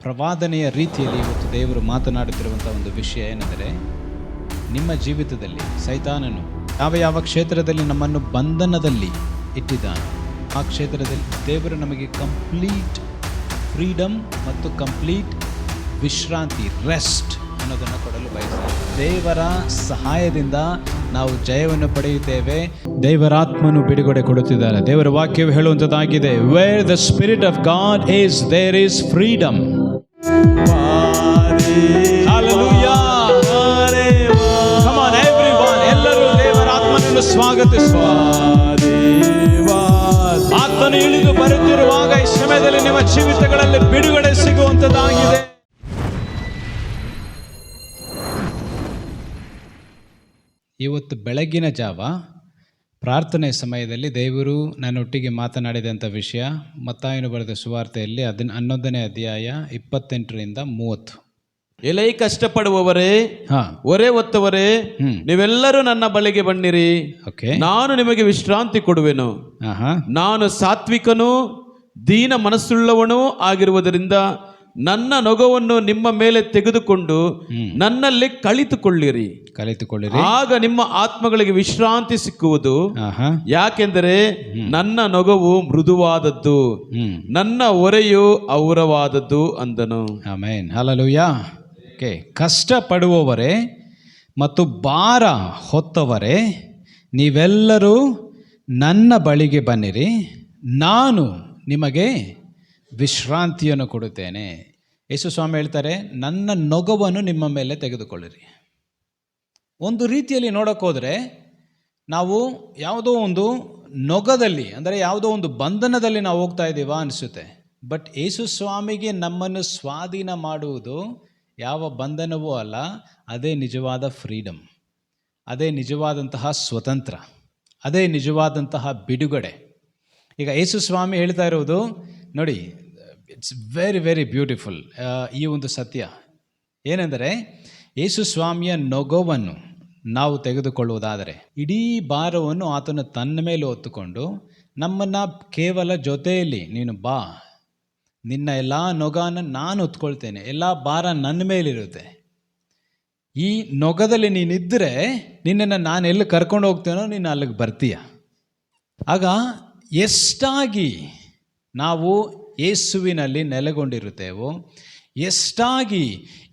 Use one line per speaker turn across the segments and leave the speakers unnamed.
ಪ್ರವಾದನೆಯ ರೀತಿಯಲ್ಲಿ ಇವತ್ತು ದೇವರು ಮಾತನಾಡುತ್ತಿರುವಂಥ ಒಂದು ವಿಷಯ ಏನೆಂದರೆ, ನಿಮ್ಮ ಜೀವಿತದಲ್ಲಿ ಸೈತಾನನು ಯಾವ ಕ್ಷೇತ್ರದಲ್ಲಿ ನಮ್ಮನ್ನು ಬಂಧನದಲ್ಲಿ ಇಟ್ಟಿದ್ದಾನೆ, ಆ ಕ್ಷೇತ್ರದಲ್ಲಿ ದೇವರು ನಮಗೆ ಕಂಪ್ಲೀಟ್ ಫ್ರೀಡಮ್ ಮತ್ತು ಕಂಪ್ಲೀಟ್ ವಿಶ್ರಾಂತಿ, ರೆಸ್ಟ್ ಅನ್ನೋದನ್ನು ಕೊಡಲು ಬಯಸ್ತಾರೆ. ದೇವರ ಸಹಾಯದಿಂದ ನಾವು ಜಯವನ್ನು ಪಡೆಯುತ್ತೇವೆ. ದೇವರಾತ್ಮನು ಬಿಡುಗಡೆ ಕೊಡುತ್ತಿದ್ದಾರೆ. ದೇವರ ವಾಕ್ಯವು ಹೇಳುವಂಥದ್ದಾಗಿದೆ, where the spirit of God is there is freedom. ಎಲ್ಲರೂ ದೇವರಾತ್ಮನನ್ನು ಸ್ವಾಗತಿಸುವ. ಆತ್ಮನು ಇಳಿದು ಬರುತ್ತಿರುವಾಗ ಈ ಸಮಯದಲ್ಲಿ ನಿಮ್ಮ ಜೀವಿತಗಳಲ್ಲಿ ಬಿಡುಗಡೆ ಸಿಗುವಂತದ್ದಾಗಿದೆ. ಇವತ್ತು ಬೆಳಗಿನ ಜಾವ ಪ್ರಾರ್ಥನೆ ಸಮಯದಲ್ಲಿ ದೇವರು ನನ್ನೊಟ್ಟಿಗೆ ಮಾತನಾಡಿದಂಥ ವಿಷಯ ಮತ್ತಾಯನು ಬರೆದ ಸುವಾರ್ತೆಯಲ್ಲಿ 11ನೇ ಅಧ್ಯಾಯ 28ರಿಂದ 30.
ಎಲೈ ಕಷ್ಟಪಡುವವರೇ, ಹೊರೆ ಹೊತ್ತವರೇ, ನೀವೆಲ್ಲರೂ ನನ್ನ ಬಳಿಗೆ ಬನ್ನಿರಿ, ನಾನು ನಿಮಗೆ ವಿಶ್ರಾಂತಿ ಕೊಡುವೆನು. ನಾನು ಸಾತ್ವಿಕನು ದೀನ ಮನಸ್ಸುಳ್ಳವನೂ ಆಗಿರುವುದರಿಂದ ನನ್ನ ನೊಗವನ್ನು ನಿಮ್ಮ ಮೇಲೆ ತೆಗೆದುಕೊಂಡು ನನ್ನಲ್ಲಿ ಕಲಿತುಕೊಳ್ಳಿರಿ. ಆಗ ನಿಮ್ಮ ಆತ್ಮಗಳಿಗೆ ವಿಶ್ರಾಂತಿ ಸಿಕ್ಕುವುದು. ಯಾಕೆಂದರೆ ನನ್ನ ನೊಗವು ಮೃದುವಾದದ್ದು, ನನ್ನ ಹೊರೆಯು ಔರವಾದದ್ದು ಅಂದನು.
Amen, hallelujah. ಕಷ್ಟಪಡುವವರೇ ಮತ್ತು ಭಾರ ಹೊತ್ತವರೇ, ನೀವೆಲ್ಲರೂ ನನ್ನ ಬಳಿಗೆ ಬನ್ನಿರಿ, ನಾನು ನಿಮಗೆ ವಿಶ್ರಾಂತಿಯನ್ನು ಕೊಡುತ್ತೇನೆ. ಯೇಸು ಸ್ವಾಮಿ ಹೇಳ್ತಾರೆ, ನನ್ನ ನೊಗವನ್ನು ನಿಮ್ಮ ಮೇಲೆ ತೆಗೆದುಕೊಳ್ಳಿರಿ. ಒಂದು ರೀತಿಯಲ್ಲಿ ನೋಡೋಕ್ಕೋದ್ರೆ ನಾವು ಯಾವುದೋ ಒಂದು ನೊಗದಲ್ಲಿ, ಅಂದರೆ ಯಾವುದೋ ಒಂದು ಬಂಧನದಲ್ಲಿ ನಾವು ಹೋಗ್ತಾ ಇದ್ದೀವಾ ಅನಿಸುತ್ತೆ. ಬಟ್ ಯೇಸು ಸ್ವಾಮಿಗೆ ನಮ್ಮನ್ನು ಸ್ವಾಧೀನ ಮಾಡುವುದು ಯಾವ ಬಂಧನವೂ ಅಲ್ಲ, ಅದೇ ನಿಜವಾದ ಫ್ರೀಡಮ್, ಅದೇ ನಿಜವಾದಂತಹ ಸ್ವತಂತ್ರ, ಅದೇ ನಿಜವಾದಂತಹ ಬಿಡುಗಡೆ. ಈಗ ಯೇಸು ಸ್ವಾಮಿ ಹೇಳ್ತಾ ಇರೋದು ನೋಡಿ, ಇಟ್ಸ್ ವೆರಿ ವೆರಿ ಬ್ಯೂಟಿಫುಲ್. ಈ ಒಂದು ಸತ್ಯ ಏನೆಂದರೆ, ಯೇಸು ಸ್ವಾಮಿಯ ನೊಗವನ್ನು ನಾವು ತೆಗೆದುಕೊಳ್ಳುವುದಾದರೆ ಇಡೀ ಭಾರವನ್ನು ಆತನು ತನ್ನ ಮೇಲೆ ಹೊತ್ತುಕೊಂಡು ನಮ್ಮನ್ನು ಕೇವಲ ಜೊತೆಯಲ್ಲಿ, ನೀನು ಬಾ, ನಿನ್ನ ಎಲ್ಲ ನೊಗನ ನಾನು ಹೊತ್ಕೊಳ್ತೇನೆ, ಎಲ್ಲ ಭಾರ ನನ್ನ ಮೇಲಿರುತ್ತೆ, ಈ ನೊಗದಲ್ಲಿ ನೀನಿದ್ದರೆ ನಿನ್ನನ್ನು ನಾನು ಎಲ್ಲಿ ಕರ್ಕೊಂಡು ಹೋಗ್ತೇನೋ ನೀನು ಅಲ್ಲಿಗೆ ಬರ್ತೀಯ. ಆಗ ಎಷ್ಟಾಗಿ ನಾವು ಯೇಸುವಿನಲ್ಲಿ ನೆಲೆಗೊಂಡಿರುತ್ತೇವೋ, ಎಷ್ಟಾಗಿ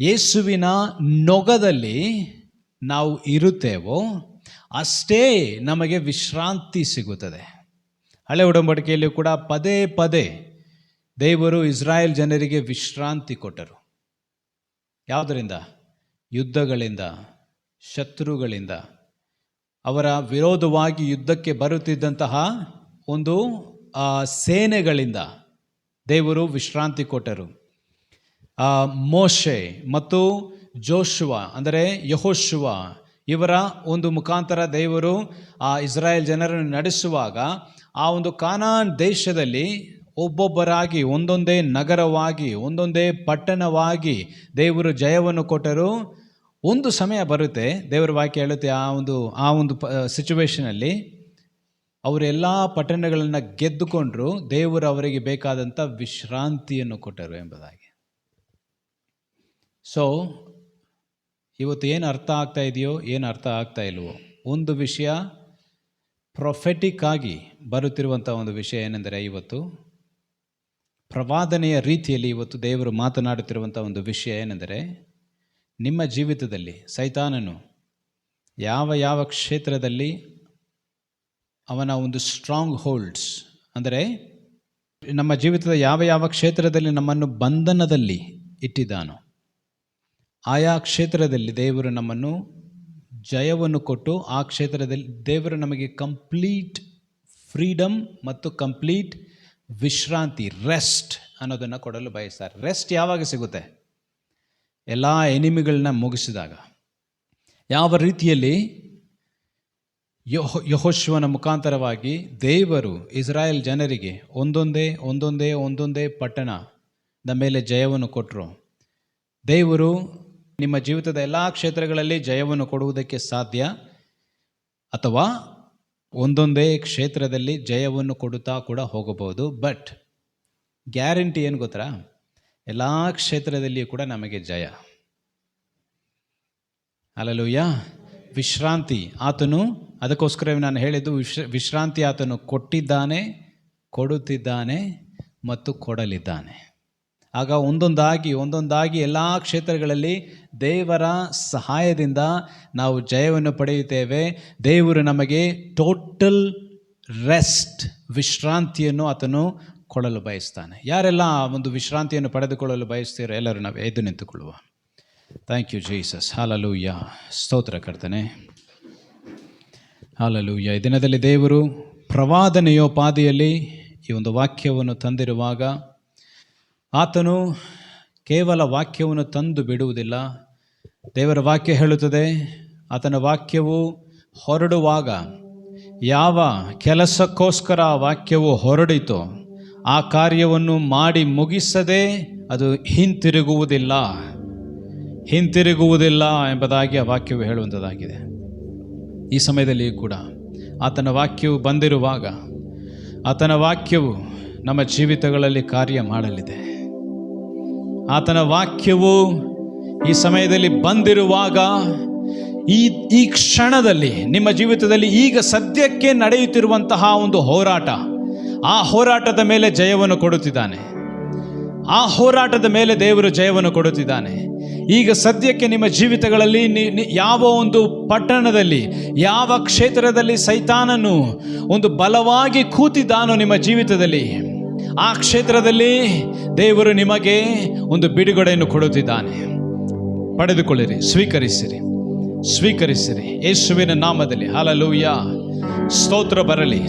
ಯೇಸುವಿನ ನೊಗದಲ್ಲಿ ನಾವು ಇರುತ್ತೇವೋ, ಅಷ್ಟೇ ನಮಗೆ ವಿಶ್ರಾಂತಿ ಸಿಗುತ್ತದೆ. ಹಳೆ ಒಡಂಬಡಿಕೆಯಲ್ಲಿ ಕೂಡ ಪದೇ ಪದೇ ದೇವರು ಇಸ್ರಾಯೇಲ್ ಜನರಿಗೆ ವಿಶ್ರಾಂತಿ ಕೊಟ್ಟರು. ಯಾವುದರಿಂದ? ಯುದ್ಧಗಳಿಂದ, ಶತ್ರುಗಳಿಂದ, ಅವರ ವಿರೋಧವಾಗಿ ಯುದ್ಧಕ್ಕೆ ಬರುತ್ತಿದ್ದಂತಹ ಒಂದು ಸೇನೆಗಳಿಂದ ದೇವರು ವಿಶ್ರಾಂತಿ ಕೊಟ್ಟರು. ಮೋಶೆ ಮತ್ತು ಜೋಶುವ, ಅಂದರೆ ಯೆಹೋಶುವ, ಇವರ ಒಂದು ಮುಖಾಂತರ ದೇವರು ಆ ಇಸ್ರಾಯೇಲ್ ಜನರನ್ನು ನಡೆಸುವಾಗ ಆ ಒಂದು ಕಾನಾನ್ ದೇಶದಲ್ಲಿ ಒಬ್ಬೊಬ್ಬರಾಗಿ, ಒಂದೊಂದೇ ನಗರವಾಗಿ, ಒಂದೊಂದೇ ಪಟ್ಟಣವಾಗಿ ದೇವರು ಜಯವನ್ನು ಕೊಟ್ಟರು. ಒಂದು ಸಮಯ ಬರುತ್ತೆ, ದೇವರ ವಾಕ್ಯ ಹೇಳುತ್ತೆ, ಆ ಒಂದು ಸಿಚುವೇಶನಲ್ಲಿ ಅವರೆಲ್ಲ ಪಟ್ಟಣಗಳನ್ನು ಗೆದ್ದುಕೊಂಡ್ರು, ದೇವರು ಅವರಿಗೆ ಬೇಕಾದಂಥ ವಿಶ್ರಾಂತಿಯನ್ನು ಕೊಟ್ಟರು ಎಂಬುದಾಗಿ. ಸೊ ಇವತ್ತು ಏನು ಅರ್ಥ ಆಗ್ತಾ ಇದೆಯೋ, ಏನು ಅರ್ಥ ಆಗ್ತಾ ಇಲ್ವೋ, ಒಂದು ವಿಷಯ ಪ್ರೊಫೆಟಿಕ್ ಆಗಿ ಬರುತ್ತಿರುವಂಥ ಒಂದು ವಿಷಯ ಏನೆಂದರೆ, ಇವತ್ತು ಪ್ರವಾದನೆಯ ರೀತಿಯಲ್ಲಿ ಇವತ್ತು ದೇವರು ಮಾತನಾಡುತ್ತಿರುವಂಥ ಒಂದು ವಿಷಯ ಏನೆಂದರೆ, ನಿಮ್ಮ ಜೀವಿತದಲ್ಲಿ ಸೈತಾನನು ಯಾವ ಕ್ಷೇತ್ರದಲ್ಲಿ ಅವನ ಒಂದು ಸ್ಟ್ರಾಂಗ್ ಹೋಲ್ಡ್ಸ್, ಅಂದರೆ ನಮ್ಮ ಜೀವಿತದ ಯಾವ ಕ್ಷೇತ್ರದಲ್ಲಿ ನಮ್ಮನ್ನು ಬಂಧನದಲ್ಲಿ ಇಟ್ಟಿದ್ದಾನೋ, ಆಯಾ ಕ್ಷೇತ್ರದಲ್ಲಿ ದೇವರು ನಮ್ಮನ್ನು ಜಯವನ್ನು ಕೊಟ್ಟು, ಆ ಕ್ಷೇತ್ರದಲ್ಲಿ ದೇವರು ನಮಗೆ ಕಂಪ್ಲೀಟ್ ಫ್ರೀಡಮ್ ಮತ್ತು ಕಂಪ್ಲೀಟ್ ವಿಶ್ರಾಂತಿ, ರೆಸ್ಟ್ ಅನ್ನೋದನ್ನು ಕೊಡಲು ಬಯಸ್ತಾರೆ. ರೆಸ್ಟ್ ಯಾವಾಗ ಸಿಗುತ್ತೆ? ಎಲ್ಲ ಎನಿಮಿಗಳನ್ನ ಮುಗಿಸಿದಾಗ. ಯಾವ ರೀತಿಯಲ್ಲಿ ಯೆಹೋಶುವನ ಮುಖಾಂತರವಾಗಿ ದೇವರು ಇಸ್ರಾಯೇಲ್ ಜನರಿಗೆ ಒಂದೊಂದೇ ಪಟ್ಟಣದ ಮೇಲೆ ಜಯವನ್ನು ಕೊಟ್ಟರು, ದೇವರು ನಿಮ್ಮ ಜೀವಿತದ ಎಲ್ಲ ಕ್ಷೇತ್ರಗಳಲ್ಲಿ ಜಯವನ್ನು ಕೊಡುವುದಕ್ಕೆ ಸಾಧ್ಯ, ಅಥವಾ ಒಂದೊಂದೇ ಕ್ಷೇತ್ರದಲ್ಲಿ ಜಯವನ್ನು ಕೊಡುತ್ತಾ ಕೂಡ ಹೋಗಬಹುದು. ಬಟ್ ಗ್ಯಾರಂಟಿ ಏನು ಗೊತ್ತಾ? ಎಲ್ಲ ಕ್ಷೇತ್ರದಲ್ಲಿಯೂ ಕೂಡ ನಮಗೆ ಜಯ. ಹಲ್ಲೆಲೂಯಾ. ವಿಶ್ರಾಂತಿ ಆತನು, ಅದಕ್ಕೋಸ್ಕರವೇ ನಾನು ಹೇಳಿದ್ದು, ವಿಶ್ರಾಂತಿ ಆತನು ಕೊಟ್ಟಿದ್ದಾನೆ, ಕೊಡುತ್ತಿದ್ದಾನೆ ಮತ್ತು ಕೊಡಲಿದ್ದಾನೆ. ಆಗ ಒಂದೊಂದಾಗಿ ಎಲ್ಲ ಕ್ಷೇತ್ರಗಳಲ್ಲಿ ದೇವರ ಸಹಾಯದಿಂದ ನಾವು ಜಯವನ್ನು ಪಡೆಯುತ್ತೇವೆ. ದೇವರು ನಮಗೆ ಟೋಟಲ್ ರೆಸ್ಟ್, ವಿಶ್ರಾಂತಿಯನ್ನು ಆತನು ಕೊಡಲು ಬಯಸ್ತಾನೆ. ಯಾರೆಲ್ಲ ಒಂದು ವಿಶ್ರಾಂತಿಯನ್ನು ಪಡೆದುಕೊಳ್ಳಲು ಬಯಸ್ತೀರೋ ಎಲ್ಲರೂ ನಾವು ಎದ್ದು ನಿಂತುಕೊಳ್ಳುವ. Thank you Jesus. ಹಲ್ಲೆಲೂಯಾ. ಸ್ತೋತ್ರ ಕರ್ತನೆ. ಹಲ್ಲೆಲೂಯಾ. ಈ ದಿನದಲ್ಲಿ ದೇವರು ಪ್ರವಾದನೆಯೋಪಾದಿಯಲ್ಲಿ ಈ ಒಂದು ವಾಕ್ಯವನ್ನು ತಂದಿರುವಾಗ ಆತನು ಕೇವಲ ವಾಕ್ಯವನ್ನು ತಂದು ಬಿಡುವುದಿಲ್ಲ. ದೇವರ ವಾಕ್ಯ ಹೇಳುತ್ತದೆ, ಆತನ ವಾಕ್ಯವು ಹೊರಡುವಾಗ ಯಾವ ಕೆಲಸಕ್ಕೋಸ್ಕರ ಆ ವಾಕ್ಯವು ಹೊರಡಿತೋ ಆ ಕಾರ್ಯವನ್ನು ಮಾಡಿ ಮುಗಿಸದೆ ಅದು ಹಿಂತಿರುಗುವುದಿಲ್ಲ ಎಂಬುದಾಗಿ ಆ ವಾಕ್ಯವು ಹೇಳುವಂಥದ್ದಾಗಿದೆ. ಈ ಸಮಯದಲ್ಲಿ ಕೂಡ ಆತನ ವಾಕ್ಯವು ಬಂದಿರುವಾಗ ಆತನ ವಾಕ್ಯವು ನಮ್ಮ ಜೀವಿತಗಳಲ್ಲಿ ಕಾರ್ಯ ಮಾಡಲಿದೆ. ಆತನ ವಾಕ್ಯವು ಈ ಸಮಯದಲ್ಲಿ ಬಂದಿರುವಾಗ ಈ ಕ್ಷಣದಲ್ಲಿ ನಿಮ್ಮ ಜೀವಿತದಲ್ಲಿ ಈಗ ಸದ್ಯಕ್ಕೆ ನಡೆಯುತ್ತಿರುವಂತಹ ಒಂದು ಹೋರಾಟ, ಆ ಹೋರಾಟದ ಮೇಲೆ ಜಯವನ್ನು ಕೊಡುತ್ತಿದ್ದಾನೆ. ಆ ಹೋರಾಟದ ಮೇಲೆ ದೇವರು ಜಯವನ್ನು ಕೊಡುತ್ತಿದ್ದಾನೆ. ಈಗ ಸದ್ಯಕ್ಕೆ ನಿಮ್ಮ ಜೀವಿತಗಳಲ್ಲಿ ಯಾವ ಒಂದು ಪಟ್ಟಣದಲ್ಲಿ, ಯಾವ ಕ್ಷೇತ್ರದಲ್ಲಿ ಸೈತಾನನು ಒಂದು ಬಲವಾಗಿ ಕೂತಿದ್ದಾನೋ ನಿಮ್ಮ ಜೀವಿತದಲ್ಲಿ, ಆ ಕ್ಷೇತ್ರದಲ್ಲಿ ದೇವರು ನಿಮಗೆ ಒಂದು ಬಿಡುಗಡೆಯನ್ನು ಕೊಡುತ್ತಿದ್ದಾನೆ. ಪಡೆದುಕೊಳ್ಳಿರಿ, ಸ್ವೀಕರಿಸಿರಿ ಯೇಸುವಿನ ನಾಮದಲ್ಲಿ. ಹಲ್ಲೆಲೂಯಾ. ಸ್ತೋತ್ರ ಬರಲಿ,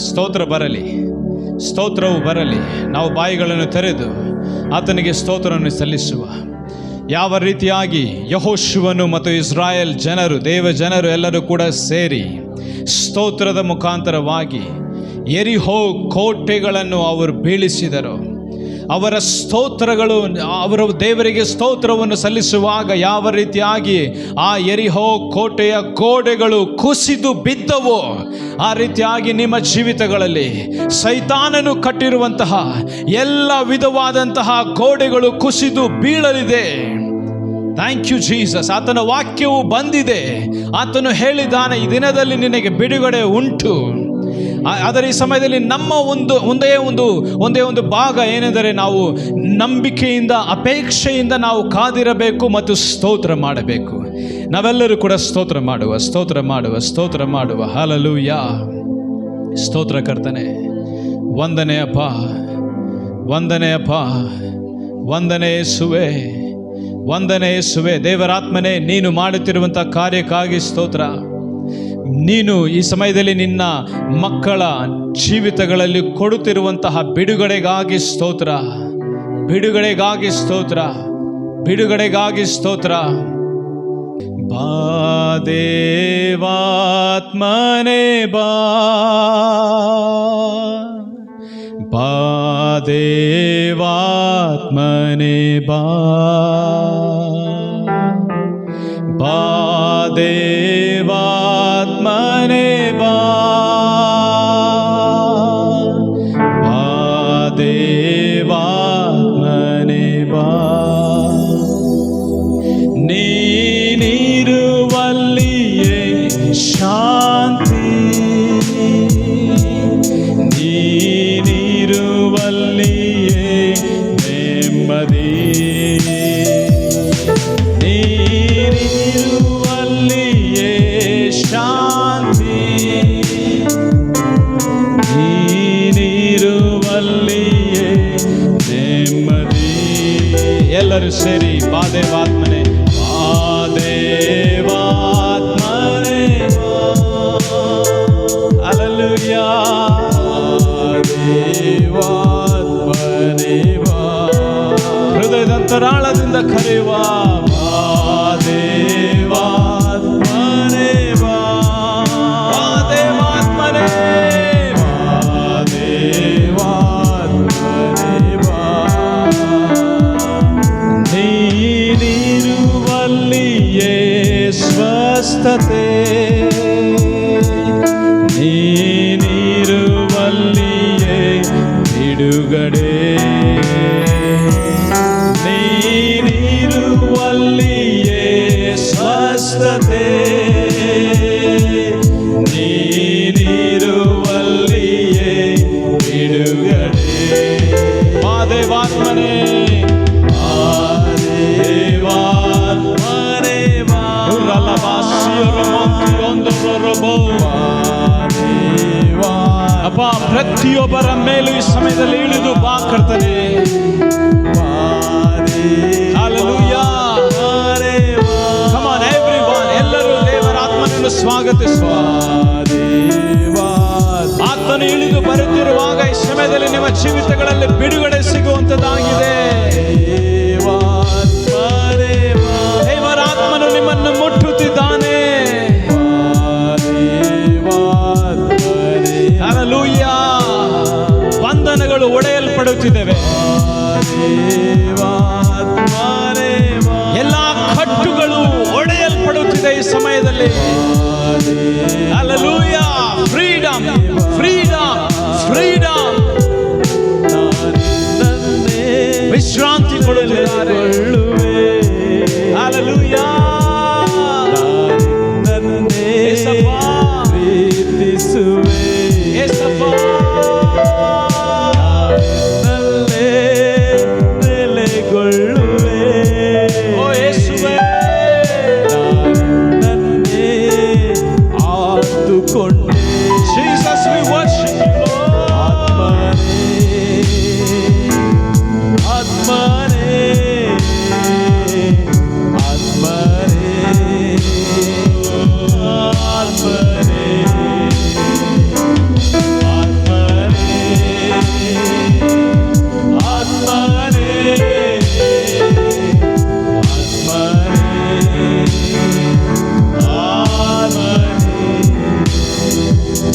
ಸ್ತೋತ್ರವು ಬರಲಿ. ನಾವು ಬಾಯಿಗಳನ್ನು ತೆರೆದು ಆತನಿಗೆ ಸ್ತೋತ್ರವನ್ನು ಸಲ್ಲಿಸುವ. ಯಾವ ರೀತಿಯಾಗಿ ಯೆಹೋಶುವನು ಮತ್ತು ಇಸ್ರಾಯೇಲ್ ಜನರು, ದೇವ ಜನರು ಎಲ್ಲರೂ ಕೂಡ ಸೇರಿ ಸ್ತೋತ್ರದ ಮುಖಾಂತರವಾಗಿ ಯೆರಿಹೋ ಕೋಟೆಗಳನ್ನು ಅವರು ಬೀಳಿಸಿದರು. ಅವರ ಸ್ತೋತ್ರಗಳು, ಅವರು ದೇವರಿಗೆ ಸ್ತೋತ್ರವನ್ನು ಸಲ್ಲಿಸುವಾಗ ಯಾವ ರೀತಿಯಾಗಿ ಆ ಯೆರಿಹೋ ಕೋಟೆಯ ಗೋಡೆಗಳು ಕುಸಿದು ಬಿದ್ದವು, ಆ ರೀತಿಯಾಗಿ ನಿಮ್ಮ ಜೀವಿತಗಳಲ್ಲಿ ಸೈತಾನನು ಕಟ್ಟಿರುವಂತಹ ಎಲ್ಲ ವಿಧವಾದಂತಹ ಗೋಡೆಗಳು ಕುಸಿದು ಬೀಳಲಿದೆ. Thank you Jesus. ಆತನ ವಾಕ್ಯವು ಬಂದಿದೆ. ಆತನು ಹೇಳಿದ್ದಾನೆ, ಈ ದಿನದಲ್ಲಿ ನಿನಗೆ ಬಿಡುಗಡೆ ಉಂಟು. ಆದರೆ ಈ ಸಮಯದಲ್ಲಿ ನಮ್ಮ ಒಂದೇ ಒಂದು ಭಾಗ ಏನೆಂದರೆ, ನಾವು ನಂಬಿಕೆಯಿಂದ, ಅಪೇಕ್ಷೆಯಿಂದ ನಾವು ಕಾದಿರಬೇಕು ಮತ್ತು ಸ್ತೋತ್ರ ಮಾಡಬೇಕು. ನಾವೆಲ್ಲರೂ ಕೂಡ ಸ್ತೋತ್ರ ಮಾಡುವ. ಹಲ್ಲೆಲೂಯಾ. ಸ್ತೋತ್ರ ಕರ್ತನೆ. ವಂದನೆ ಅಪ್ಪ, ವಂದನೆ ಯೇಸುವೆ. ದೇವರಾತ್ಮನೇ, ನೀನು ಮಾಡುತ್ತಿರುವಂಥ ಕಾರ್ಯಕ್ಕಾಗಿ ಸ್ತೋತ್ರ. ನೀನು ಈ ಸಮಯದಲ್ಲಿ ನಿನ್ನ ಮಕ್ಕಳ ಜೀವಿತಗಳಲ್ಲಿ ಕೊಡುತ್ತಿರುವಂತಹ ಬಿಡುಗಡೆಗಾಗಿ ಸ್ತೋತ್ರ. ಬಾ ದೇವಾತ್ಮನೇ ಬಾ, ದೇವಾತ್ಮನೇ ಬಾ, ದೇವಾತ್ಮನೇ ಬಾ, ದೇವಾತ್ಮನೇ ಬಾ. ನೀನಿರುವಲ್ಲಿಯೇ ಶಾಂತಿ, ನೀನಿರುವಲ್ಲಿಯೇ ನೆಮ್ಮದಿ, ನೀನಿರುವಲ್ಲಿಯೇ ಶಾಂತಿ, ನೀನಿರುವಲ್ಲಿಯೇ ನೆಮ್ಮದಿ. ಎಲ್ಲರೂ ಸೇರಿ ಬಾ ದೇವಾತ್ಮನೇ, ಹಲ್ಲೆಲೂಯಾ. ದೇವಾತ್ಮನೇ ಬಾ, ಹೃದಯದ ಅಂತರಾಳದಿಂದ ಕರೆಯುವ. ದೇವಾತ್ಮನೇ ಬಾ, ದೇವಾತ್ಮನೇ ಬಾ, ನೀನಿರುವಲ್ಲಿಯೇ ಸ್ವಸ್ಥತೆ, ನೀನಿರುವಲ್ಲಿಯೇ ಬಿಡುಗಡೆ, ನೀನಿರುವಲ್ಲಿಯೇ
ನೀನಿರುವಲ್ಲಿಯೇ ಸ್ವಸ್ಥತೆ, ನೀನಿರುವಲ್ಲಿಯೇ ಬಿಡುಗಡೆ. ದೇವಾತ್ಮನೇ ಅಪ್ಪ, ಪ್ರತಿಯೊಬ್ಬರ ಮೇಲೂ ಈ ಸಮಯದಲ್ಲಿ ಇಳಿದು ಬಾ ಕರ್ತನೇ. Hallelujah. Come on everyone, ಎಲ್ಲರೂ ದೇವರ ಆತ್ಮನನ್ನು ಸ್ವಾಗತಿಸುವ. ಆತ್ಮನು ಇಳಿದು ಬರುತ್ತಿರುವಾಗ ಈ ಸಮಯದಲ್ಲಿ ನಿಮ್ಮ ಜೀವಿತಗಳಲ್ಲಿ ಬಿಡುಗಡೆ ಸಿಗುವಂತದ್ದಾಗಿದೆ. ದೇವರ ಆತ್ಮನು ನಿಮ್ಮನ್ನು ಮುಟ್ಟುತ್ತಿದ್ದಾನೆ. ಹಲ್ಲೆಲೂಯಾ. ಬಂಧನಗಳು ಒಡೆಯಲ್ಪಡುತ್ತಿದ್ದೇವೆ. ಎಲ್ಲಾ ಕಟ್ಟುಗಳು ಒಡೆಯಲ್ಪಡುತ್ತಿದೆ ಈ ಸಮಯದಲ್ಲಿ. ಹಲ್ಲೆಲೂಯಾ. Freedom, freedom, freedom. ವಿಶ್ರಾಂತಿ ಕೊಡುತ್ತಿದ್ದಾರೆ. Hallelujah. Jesus, we worship you, Lord. Atmane, Atmane, Atmane, Atmane,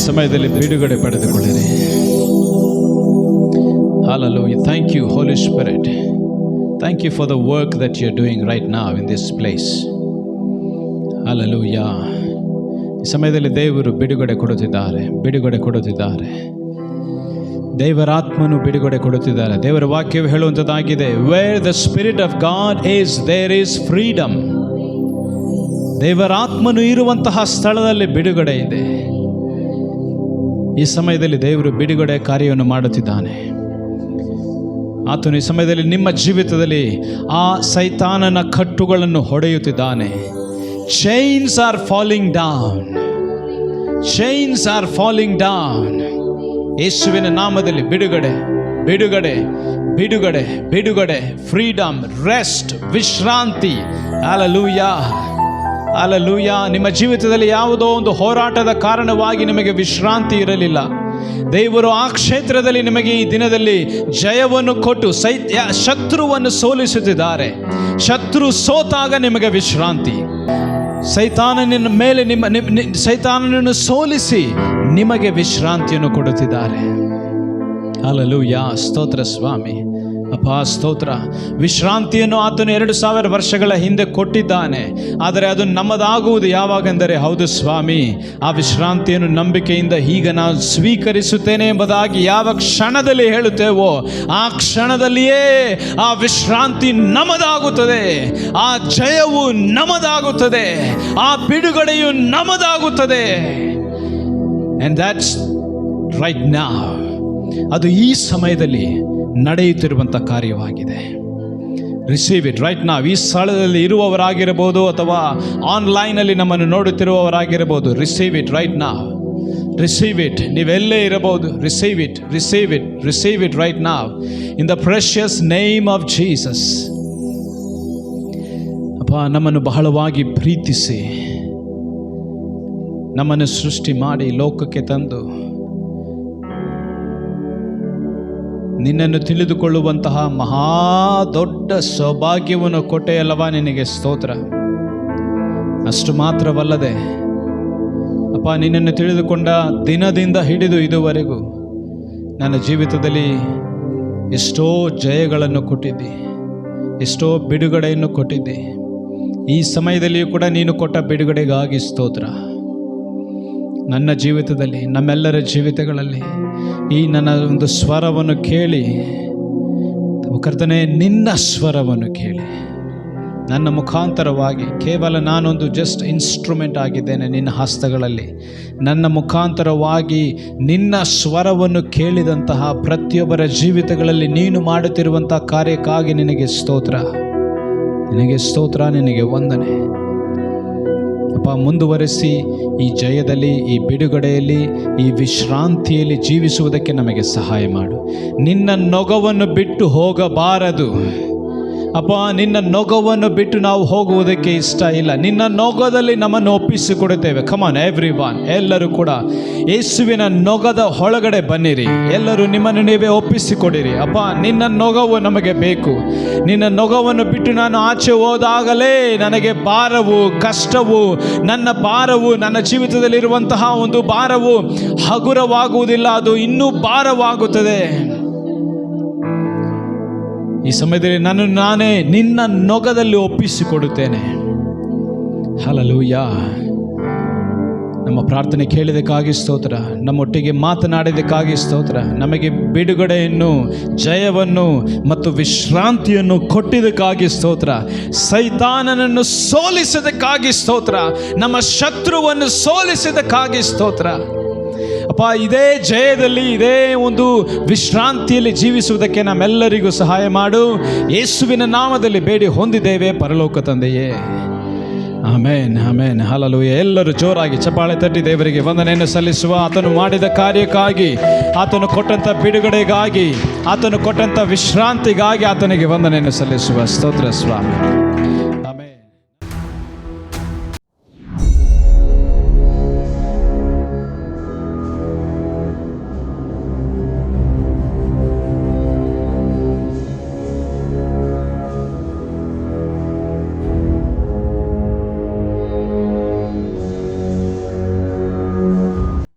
ಸಮಯದಲ್ಲಿ ಬಿಡುಗಡೆ ಪಡೆದುಕೊಳ್ಳಿರಿ. Hallelujah. Thank you, Holy Spirit. Thank you for the work that you're doing right now in this place. Hallelujah. ಈ ಸಮಯದಲ್ಲಿ ದೇವರು ಬಿಡುಗಡೆ ಕೊಡುತ್ತಿದ್ದಾರೆ, ಬಿಡುಗಡೆ ಕೊಡುತ್ತಿದ್ದಾರೆ. ದೇವರ ಆತ್ಮನು ಬಿಡುಗಡೆ ಕೊಡುತ್ತಿದ್ದಾರೆ. ದೇವರ ವಾಕ್ಯವು ಹೇಳುವಂಥದ್ದಾಗಿದೆ, Where the Spirit of God is, there is freedom. ದೇವರ ಆತ್ಮನು ಇರುವಂತಹ ಸ್ಥಳದಲ್ಲಿ ಬಿಡುಗಡೆ ಇದೆ. ಈ ಸಮಯದಲ್ಲಿ ದೇವರು ಬಿಡುಗಡೆ ಕಾರ್ಯವನ್ನು ಮಾಡುತ್ತಿದ್ದಾನೆ. ಆತನು ಈ ಸಮಯದಲ್ಲಿ ನಿಮ್ಮ ಜೀವಿತದಲ್ಲಿ ಆ ಸೈತಾನನ ಕಟ್ಟುಗಳನ್ನು ಹೊಡೆಯುತ್ತಿದ್ದಾನೆ. Chains are falling down, chains are falling down. ಯೇಸುವಿನ ನಾಮದಲ್ಲಿ ಬಿಡುಗಡೆ, ಬಿಡುಗಡೆ, ಬಿಡುಗಡೆ, ಬಿಡುಗಡೆ, ಫ್ರೀಡಮ್, ರೆಸ್ಟ್, ವಿಶ್ರಾಂತಿ. Hallelujah, hallelujah. ನಿಮ್ಮ ಜೀವಿತದಲ್ಲಿ ಯಾವುದೋ ಒಂದು ಹೋರಾಟದ ಕಾರಣವಾಗಿ ನಿಮಗೆ ವಿಶ್ರಾಂತಿ ಇರಲಿಲ್ಲ. ದೇವರು ಆ ಕ್ಷೇತ್ರದಲ್ಲಿ ನಿಮಗೆ ಈ ದಿನದಲ್ಲಿ ಜಯವನ್ನು ಕೊಟ್ಟು ಶತ್ರುವನ್ನು ಸೋಲಿಸುತ್ತಿದ್ದಾರೆ. ಶತ್ರು ಸೋತಾಗ ನಿಮಗೆ ವಿಶ್ರಾಂತಿ. ಸೈತಾನನ ಮೇಲೆ ಸೈತಾನನನ್ನು ಸೋಲಿಸಿ ನಿಮಗೆ ವಿಶ್ರಾಂತಿಯನ್ನು ಕೊಡುತ್ತಿದ್ದಾರೆ. ಹಲ್ಲೆಲೂಯಾ. ಸ್ತೋತ್ರ ಸ್ವಾಮಿ. ಅಪ್ಪ ಸ್ತೋತ್ರ. ವಿಶ್ರಾಂತಿಯನ್ನು ಆತನು 2000 ವರ್ಷಗಳ ಹಿಂದೆ ಕೊಟ್ಟಿದ್ದಾನೆ. ಆದರೆ ಅದು ನಮ್ಮದಾಗುವುದು ಯಾವಾಗೆಂದರೆ, ಹೌದು ಸ್ವಾಮಿ, ಆ ವಿಶ್ರಾಂತಿಯನ್ನು ನಂಬಿಕೆಯಿಂದ ಈಗ ನಾನು ಸ್ವೀಕರಿಸುತ್ತೇನೆ ಎಂಬುದಾಗಿ ಯಾವ ಕ್ಷಣದಲ್ಲಿ ಹೇಳುತ್ತೇವೋ ಆ ಕ್ಷಣದಲ್ಲಿಯೇ ಆ ವಿಶ್ರಾಂತಿ ನಮ್ಮದಾಗುತ್ತದೆ. ಆ ಜಯವು ನಮ್ಮದಾಗುತ್ತದೆ. ಆ ಬಿಡುಗಡೆಯು ನಮ್ಮದಾಗುತ್ತದೆ. And that's right now. ಅದು ಈ ಸಮಯದಲ್ಲಿ ನಡೆಯುತ್ತಿರುವಂಥ ಕಾರ್ಯವಾಗಿದೆ. ರಿಸೀವ್ ಇಟ್ ರೈಟ್ ನಾವ್. ಈ ಸ್ಥಳದಲ್ಲಿ ಇರುವವರಾಗಿರಬಹುದು ಅಥವಾ ಆನ್ಲೈನಲ್ಲಿ ನಮ್ಮನ್ನು ನೋಡುತ್ತಿರುವವರಾಗಿರಬಹುದು. Receive it right now. Receive it. ನೀವೆಲ್ಲೇ ಇರಬಹುದು. Receive it, receive it, receive it right now in the precious name of Jesus. ಅಪ್ಪ, ನಮ್ಮನ್ನು ಬಹಳವಾಗಿ ಪ್ರೀತಿಸಿ ನಮ್ಮನ್ನು ಸೃಷ್ಟಿ ಮಾಡಿ ಲೋಕಕ್ಕೆ ತಂದು ನಿನ್ನನ್ನು ತಿಳಿದುಕೊಳ್ಳುವಂತಹ ಮಹಾ ದೊಡ್ಡ ಸೌಭಾಗ್ಯವನ್ನು ಕೊಟ್ಟೆಯಲ್ಲವಾ, ನಿನಗೆ ಸ್ತೋತ್ರ. ಅಷ್ಟು ಮಾತ್ರವಲ್ಲದೆ ಅಪ್ಪ, ನಿನ್ನನ್ನು ತಿಳಿದುಕೊಂಡ ದಿನದಿಂದ ಹಿಡಿದು ಇದುವರೆಗೂ ನನ್ನ ಜೀವಿತದಲ್ಲಿ ಎಷ್ಟೋ ಜಯಗಳನ್ನು ಕೊಟ್ಟಿದ್ದಿ, ಎಷ್ಟೋ ಬಿಡುಗಡೆಯನ್ನು ಕೊಟ್ಟಿದ್ದಿ. ಈ ಸಮಯದಲ್ಲಿಯೂ ಕೂಡ ನೀನು ಕೊಟ್ಟ ಬಿಡುಗಡೆಗಾಗಿ ಸ್ತೋತ್ರ. ನನ್ನ ಜೀವಿತದಲ್ಲಿ, ನಮ್ಮೆಲ್ಲರ ಜೀವಿತಗಳಲ್ಲಿ ಈ ನನ್ನ ಒಂದು ಸ್ವರವನ್ನು ಕೇಳಿ ಕರ್ತನೇ, ನಿನ್ನ ಸ್ವರವನ್ನು ಕೇಳಿ ನನ್ನ ಮುಖಾಂತರವಾಗಿ, ಕೇವಲ ನಾನೊಂದು ಜಸ್ಟ್ ಇನ್ಸ್ಟ್ರೂಮೆಂಟ್ ಆಗಿದ್ದೇನೆ ನಿನ್ನ ಹಸ್ತಗಳಲ್ಲಿ, ನನ್ನ ಮುಖಾಂತರವಾಗಿ ನಿನ್ನ ಸ್ವರವನ್ನು ಕೇಳಿದಂತಹ ಪ್ರತಿಯೊಬ್ಬರ ಜೀವಿತಗಳಲ್ಲಿ ನೀನು ಮಾಡುತ್ತಿರುವಂಥ ಕಾರ್ಯಕ್ಕಾಗಿ ನಿನಗೆ ಸ್ತೋತ್ರ, ನಿನಗೆ ಸ್ತೋತ್ರ, ನಿನಗೆ ವಂದನೆ ಅಪ್ಪ. ಮುಂದುವರೆಸಿ ಈ ಜಯದಲ್ಲಿ, ಈ ಬಿಡುಗಡೆಯಲ್ಲಿ, ಈ ವಿಶ್ರಾಂತಿಯಲ್ಲಿ ಜೀವಿಸುವುದಕ್ಕೆ ನಮಗೆ ಸಹಾಯ ಮಾಡು. ನಿನ್ನ ನೊಗವನ್ನು ಬಿಟ್ಟು ಹೋಗಬಾರದು ಅಪ್ಪ. ನಿನ್ನ ನೊಗವನ್ನು ಬಿಟ್ಟು ನಾವು ಹೋಗುವುದಕ್ಕೆ ಇಷ್ಟ ಇಲ್ಲ. ನಿನ್ನ ನೊಗದಲ್ಲಿ ನಮ್ಮನ್ನು ಒಪ್ಪಿಸಿಕೊಡುತ್ತೇವೆ. ಕಮಾನ್ ಎವ್ರಿ ಒನ್, ಎಲ್ಲರೂ ಕೂಡ ಯೇಸುವಿನ ನೊಗದ ಒಳಗಡೆ ಬನ್ನಿರಿ. ಎಲ್ಲರೂ ನಿಮ್ಮನ್ನು ನೀವೇ ಒಪ್ಪಿಸಿಕೊಡಿರಿ. ಅಪ್ಪ, ನಿನ್ನ ನೊಗವು ನಮಗೆ ಬೇಕು. ನಿನ್ನ ನೊಗವನ್ನು ಬಿಟ್ಟು ನಾನು ಆಚೆ ಹೋದಾಗಲೇ ನನಗೆ ಭಾರವು, ಕಷ್ಟವು, ನನ್ನ ಭಾರವು, ನನ್ನ ಜೀವಿತದಲ್ಲಿರುವಂತಹ ಒಂದು ಭಾರವು ಹಗುರವಾಗುವುದಿಲ್ಲ, ಅದು ಇನ್ನೂ ಭಾರವಾಗುತ್ತದೆ. ಈ ಸಮಯದಲ್ಲಿ ನಾನೇ ನಿನ್ನ ನೊಗದಲ್ಲಿ ಒಪ್ಪಿಸಿಕೊಡುತ್ತೇನೆ. ಹಲ್ಲೆಲೂಯಾ. ನಮ್ಮ ಪ್ರಾರ್ಥನೆ ಕೇಳಿದಕ್ಕಾಗಿ ಸ್ತೋತ್ರ, ನಮ್ಮೊಟ್ಟಿಗೆ ಮಾತನಾಡಿದಕ್ಕಾಗಿ ಸ್ತೋತ್ರ, ನಮಗೆ ಬಿಡುಗಡೆಯನ್ನು, ಜಯವನ್ನು ಮತ್ತು ವಿಶ್ರಾಂತಿಯನ್ನು ಕೊಟ್ಟಿದ್ದಕ್ಕಾಗಿ ಸ್ತೋತ್ರ, ಸೈತಾನನನ್ನು ಸೋಲಿಸಿದಕ್ಕಾಗಿ ಸ್ತೋತ್ರ, ನಮ್ಮ ಶತ್ರುವನ್ನು ಸೋಲಿಸಿದಕ್ಕಾಗಿ ಸ್ತೋತ್ರ ಅಪ್ಪ. ಇದೇ ಜಯದಲ್ಲಿ, ಇದೇ ಒಂದು ವಿಶ್ರಾಂತಿಯಲ್ಲಿ ಜೀವಿಸುವುದಕ್ಕೆ ನಮ್ಮೆಲ್ಲರಿಗೂ ಸಹಾಯ ಮಾಡು. ಯೇಸುವಿನ ನಾಮದಲ್ಲಿ ಬೇಡಿ ಹೊಂದಿದ್ದೇವೆ ಪರಲೋಕ ತಂದೆಯೇ. ಆಮೇನ್, ಆಮೇನ್, ಹಲ್ಲೆಲೂಯಾ. ಎಲ್ಲರೂ ಜೋರಾಗಿ ಚಪ್ಪಾಳೆ ತಟ್ಟಿ ದೇವರಿಗೆ ವಂದನೆಯನ್ನು ಸಲ್ಲಿಸುವ. ಆತನು ಮಾಡಿದ ಕಾರ್ಯಕ್ಕಾಗಿ, ಆತನು ಕೊಟ್ಟಂಥ ಬಿಡುಗಡೆಗಾಗಿ, ಆತನು ಕೊಟ್ಟಂಥ ವಿಶ್ರಾಂತಿಗಾಗಿ ಆತನಿಗೆ ವಂದನೆಯನ್ನು ಸಲ್ಲಿಸುವ. ಸ್ತೋತ್ರ ಸ್ವಾಮಿ.